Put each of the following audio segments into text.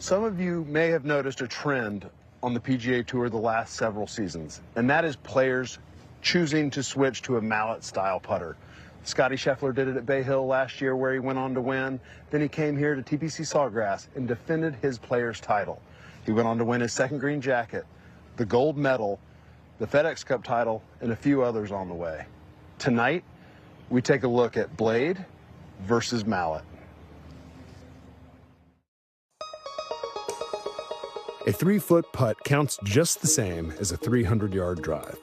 Some of you may have noticed a trend on the PGA Tour the last several seasons, and that is players choosing to switch to a mallet-style putter. Scotty Scheffler did it at Bay Hill last year where he went on to win. Then he came here to TPC Sawgrass and defended his player's title. He went on to win his second green jacket, the gold medal, the FedEx Cup title, and a few others on the way. Tonight, we take a look at blade versus mallet. A 3-foot putt counts just the same as a 300-yard drive.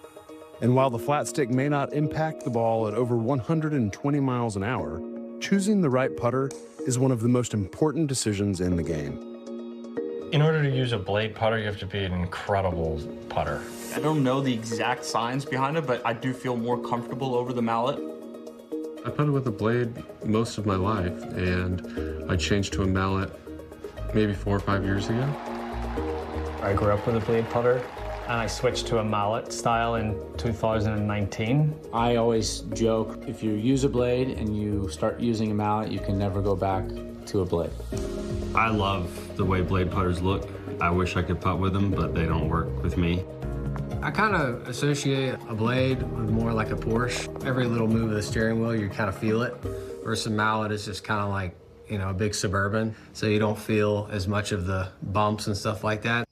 And while the flat stick may not impact the ball at over 120 miles an hour, choosing the right putter is one of the most important decisions in the game. In order to use a blade putter, you have to be an incredible putter. I don't know the exact science behind it, but I do feel more comfortable over the mallet. I putted with a blade most of my life, and I changed to a mallet maybe 4 or 5 years ago. I grew up with a blade putter, and I switched to a mallet style in 2019. I always joke, if you use a blade and you start using a mallet, you can never go back to a blade. I love the way blade putters look. I wish I could putt with them, but they don't work with me. I kind of associate a blade with more like a Porsche. Every little move of the steering wheel, you kind of feel it. Versus a mallet is just kind of like, you know, a big Suburban, so you don't feel as much of the bumps and stuff like that.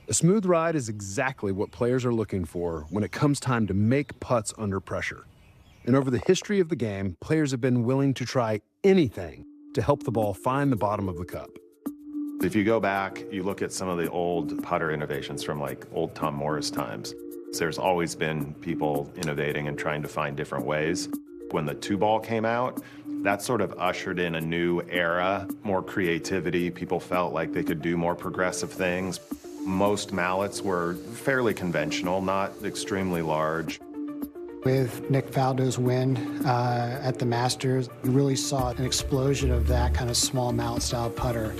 A smooth ride is exactly what players are looking for when it comes time to make putts under pressure. And over the history of the game, players have been willing to try anything to help the ball find the bottom of the cup. If you go back, you look at some of the old putter innovations from like old Tom Morris times. There's always been people innovating and trying to find different ways. When the 2-ball came out, that sort of ushered in a new era, more creativity. People felt like they could do more progressive things. Most mallets were fairly conventional, not extremely large. With Nick Faldo's win at the Masters, you really saw an explosion of that kind of small mallet-style putter.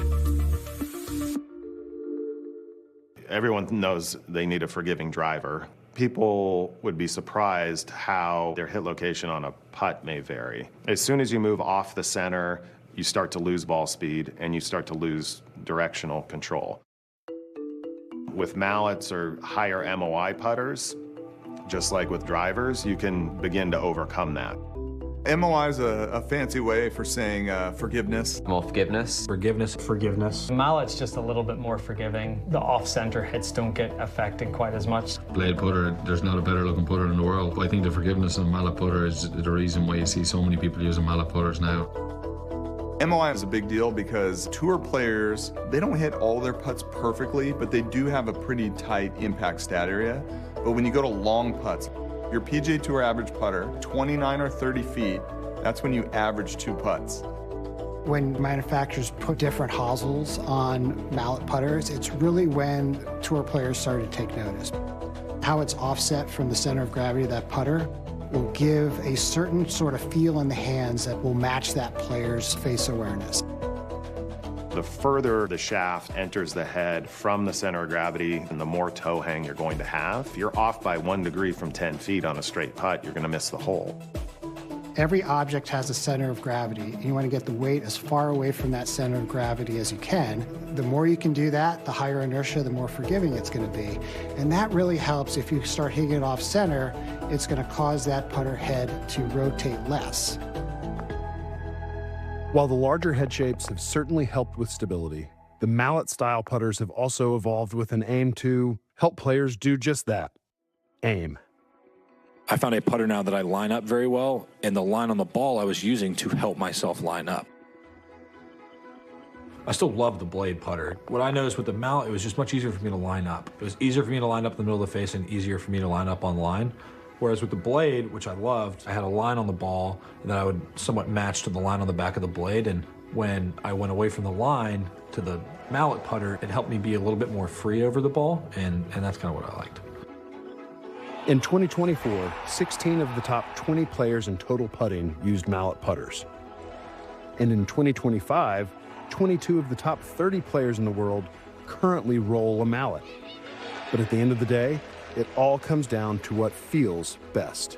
Everyone knows they need a forgiving driver. People would be surprised how their hit location on a putt may vary. As soon as you move off the center, you start to lose ball speed and you start to lose directional control. With mallets or higher MOI putters, just like with drivers, you can begin to overcome that. MOI is a fancy way for saying forgiveness. More forgiveness. Forgiveness. Forgiveness. Mallet's just a little bit more forgiving. The off-center hits don't get affected quite as much. Blade putter, there's not a better looking putter in the world. I think the forgiveness of a mallet putter is the reason why you see so many people using mallet putters now. MOI is a big deal because tour players, they don't hit all their putts perfectly, but they do have a pretty tight impact stat area. But when you go to long putts, your PGA Tour average putter, 29 or 30 feet, that's when you average 2 putts. When manufacturers put different hosels on mallet putters, it's really when tour players started to take notice. How it's offset from the center of gravity of that putter will give a certain sort of feel in the hands that will match that player's face awareness. The further the shaft enters the head from the center of gravity, and the more toe hang you're going to have. If you're off by 1 degree from 10 feet on a straight putt, you're going to miss the hole. Every object has a center of gravity, and you want to get the weight as far away from that center of gravity as you can. The more you can do that, the higher inertia, the more forgiving it's going to be. And that really helps. If you start hitting it off center, it's going to cause that putter head to rotate less. While the larger head shapes have certainly helped with stability, the mallet-style putters have also evolved with an aim to help players do just that, aim. I found a putter now that I line up very well, and the line on the ball I was using to help myself line up. I still love the blade putter. What I noticed with the mallet, it was just much easier for me to line up. It was easier for me to line up in the middle of the face and easier for me to line up on the line. Whereas with the blade, which I loved, I had a line on the ball that I would somewhat match to the line on the back of the blade, and when I went away from the line to the mallet putter, it helped me be a little bit more free over the ball, and that's kind of what I liked. In 2024, 16 of the top 20 players in total putting used mallet putters. And in 2025, 22 of the top 30 players in the world currently roll a mallet. But at the end of the day, it all comes down to what feels best.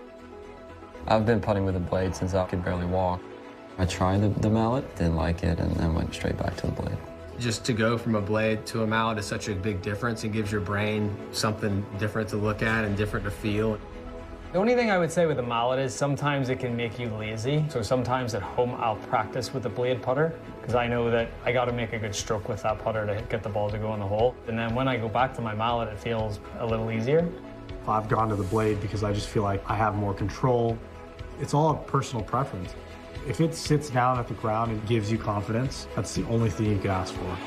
I've been putting with a blade since I could barely walk. I tried the mallet, didn't like it, and then went straight back to the blade. Just to go from a blade to a mallet is such a big difference. It gives your brain something different to look at and different to feel. The only thing I would say with a mallet is sometimes it can make you lazy. So sometimes at home I'll practice with the blade putter because I know that I got to make a good stroke with that putter to get the ball to go in the hole. And then when I go back to my mallet, it feels a little easier. I've gone to the blade because I just feel like I have more control. It's all a personal preference. If it sits down at the ground and gives you confidence, that's the only thing you can ask for.